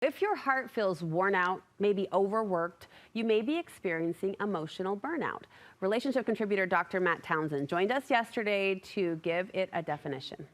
If your heart feels worn out, maybe overworked, you may be experiencing emotional burnout. Relationship contributor Dr. Matt Townsend joined us yesterday to give it a definition.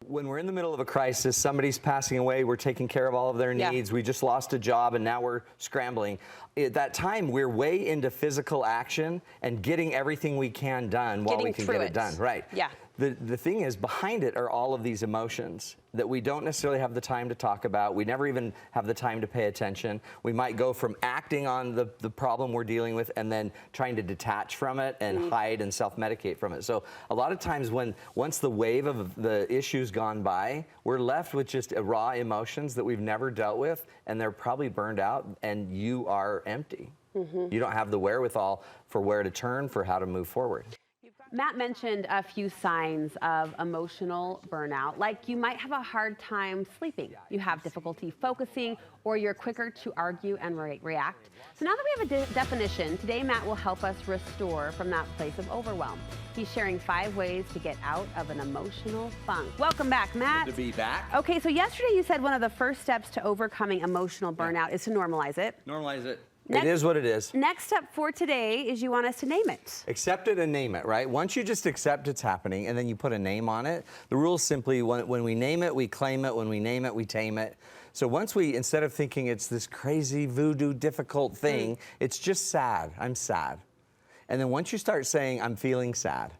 When we're in the middle of a crisis, somebody's passing away, we're taking care of all of their needs, we just lost a job and now we're scrambling. At that time, we're way into physical action and getting everything we can done while we can get it done. Right. Yeah. The thing is, behind it are all of these emotions that we don't necessarily have the time to talk about. We never even have the time to pay attention. We might go from acting on the problem we're dealing with and then trying to detach from it and hide and self-medicate from it. So a lot of times once the wave of the issue's gone by, we're left with just raw emotions that we've never dealt with, and they're probably burned out, and you are empty. You don't have the wherewithal for where to turn, for how to move forward. Matt mentioned a few signs of emotional burnout, like you might have a hard time sleeping, you have difficulty focusing, or you're quicker to argue and react. So now that we have a definition, today Matt will help us restore from that place of overwhelm. He's sharing 5 ways to get out of an emotional funk. Welcome back, Matt. Good to be back. Okay, so yesterday you said one of the first steps to overcoming emotional burnout is to normalize it. Normalize it. It is what it is. Next step for today is you want us to name it. Accept it and name it, right? Once you just accept it's happening and then you put a name on it, the rule is simply when we name it, we claim it. When we name it, we tame it. So once instead of thinking it's this crazy voodoo difficult thing, it's just sad. I'm sad. And then once you start saying, I'm feeling sad,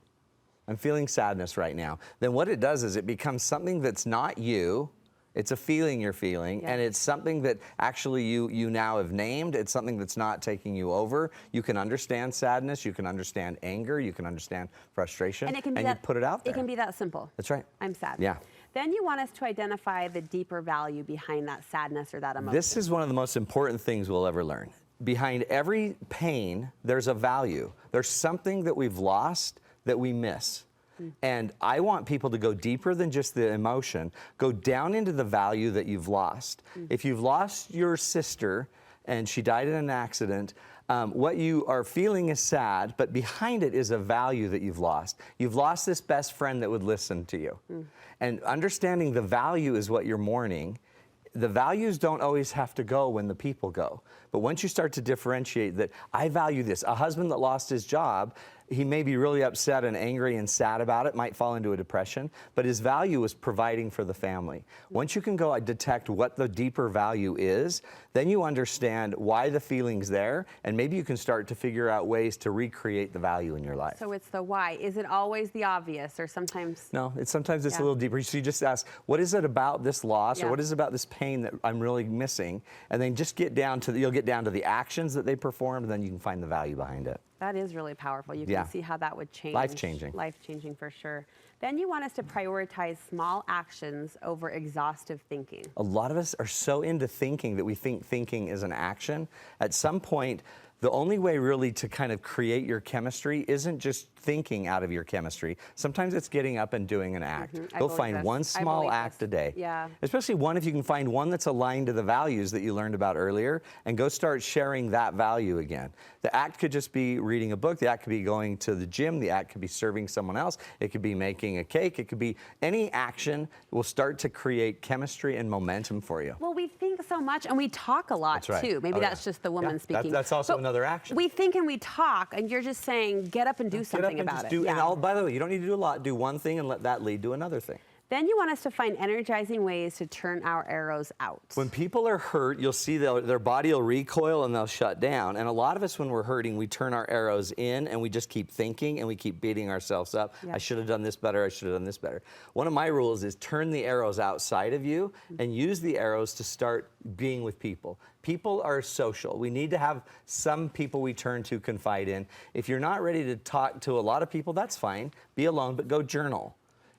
I'm feeling sadness right now, then what it does is it becomes something that's not you. It's a feeling you're feeling, and it's something that actually you now have named. It's something that's not taking you over. You can understand sadness, you can understand anger, you can understand frustration, and you put it out there. It can be that simple. That's right. I'm sad. Yeah. Then you want us to identify the deeper value behind that sadness or that emotion. This is one of the most important things we'll ever learn. Behind every pain, there's a value. There's something that we've lost that we miss. And I want people to go deeper than just the emotion, go down into the value that you've lost. If you've lost your sister and she died in an accident, what you are feeling is sad, but behind it is a value that you've lost. You've lost this best friend that would listen to you. And understanding the value is what you're mourning. The values don't always have to go when the people go. But once you start to differentiate that I value this, a husband that lost his job, he may be really upset and angry and sad about it, might fall into a depression, but his value is providing for the family. Once you can go detect what the deeper value is, then you understand why the feeling's there, and maybe you can start to figure out ways to recreate the value in your life. So it's the why. Is it always the obvious, or sometimes? No, sometimes it's a little deeper. So you just ask, what is it about this loss, or what is it about this pain that I'm really missing? And then just you'll get down to the actions that they performed, and then you can find the value behind it. That is really powerful. You can see how that would change. Life-changing. Life-changing for sure. Then you want us to prioritize small actions over exhaustive thinking. A lot of us are so into thinking that we think thinking is an action. At some point, the only way really to kind of create your chemistry isn't just thinking out of your chemistry. Sometimes it's getting up and doing an act. Go find one small act a day. Yeah. Especially one, if you can find one that's aligned to the values that you learned about earlier, and go start sharing that value again. The act could just be reading a book. The act could be going to the gym. The act could be serving someone else. It could be making a cake. It could be any action will start to create chemistry and momentum for you. Well, we think so much and we talk a lot too. Maybe that's just the woman speaking. That's also another action. We think and we talk, and you're just saying, get up and do something about it. And by the way, you don't need to do a lot. Do one thing and let that lead to another thing. Then you want us to find energizing ways to turn our arrows out. When people are hurt, you'll see their body will recoil and they'll shut down. And a lot of us, when we're hurting, we turn our arrows in and we just keep thinking and we keep beating ourselves up. I should have done this better. I should have done this better. One of my rules is turn the arrows outside of you and use the arrows to start being with people. People are social. We need to have some people we turn to, confide in. If you're not ready to talk to a lot of people, that's fine. Be alone, but go journal.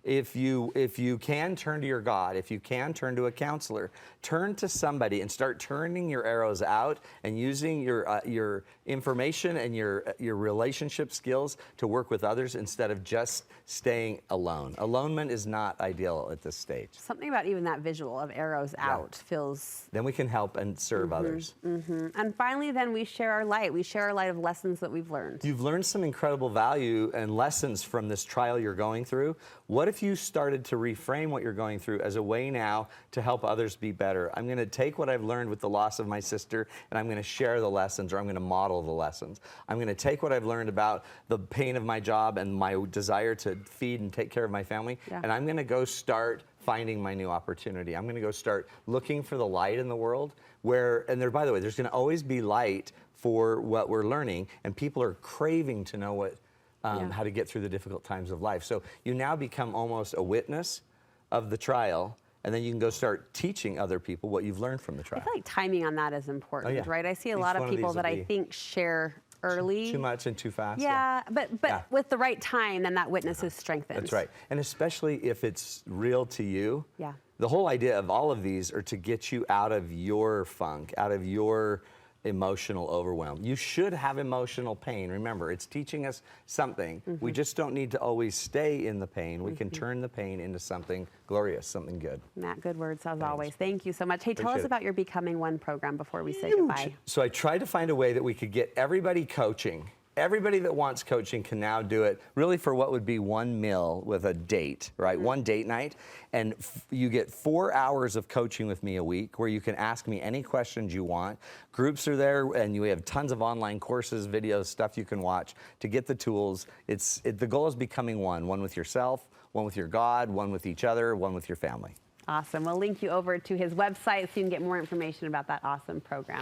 If you can, turn to your God. If you can, turn to a counselor. Turn to somebody and start turning your arrows out and using your information and your relationship skills to work with others instead of just staying alone. Alonement is not ideal at this stage. Something about even that visual of arrows out feels... Then we can help and serve others. And finally, then we share our light. We share our light of lessons that we've learned. You've learned some incredible value and lessons from this trial you're going through. What if if you started to reframe what you're going through as a way now to help others be better? I'm going to take what I've learned with the loss of my sister, and I'm going to share the lessons, or I'm going to model the lessons. I'm going to take what I've learned about the pain of my job and my desire to feed and take care of my family, and I'm going to go start finding my new opportunity. I'm going to go start looking for the light in the world where, and there, by the way, there's going to always be light for what we're learning, and people are craving to know what, how to get through the difficult times of life. So you now become almost a witness of the trial, and then you can go start teaching other people what you've learned from the trial. I feel like timing on that is important, right? I see a lot of people that I think share early. Too much and too fast. Yeah, but with the right time, then that witness is strengthened. That's right. And especially if it's real to you. Yeah. The whole idea of all of these are to get you out of your funk, out of your emotional overwhelm. You should have emotional pain. Remember, it's teaching us something. We just don't need to always stay in the pain. We can turn the pain into something glorious, something good. Matt, good words as always. Thank you so much. Hey, tell us about your Becoming One program before we say Huge. goodbye. So I tried to find a way that we could get everybody coaching. Everybody that wants coaching can now do it really for what would be one meal with a date, right? One date night. And you get 4 hours of coaching with me a week where you can ask me any questions you want. Groups are there, and we have tons of online courses, videos, stuff you can watch to get the tools. The goal is becoming one with yourself, one with your God, one with each other, one with your family. Awesome. We'll link you over to his website so you can get more information about that awesome program.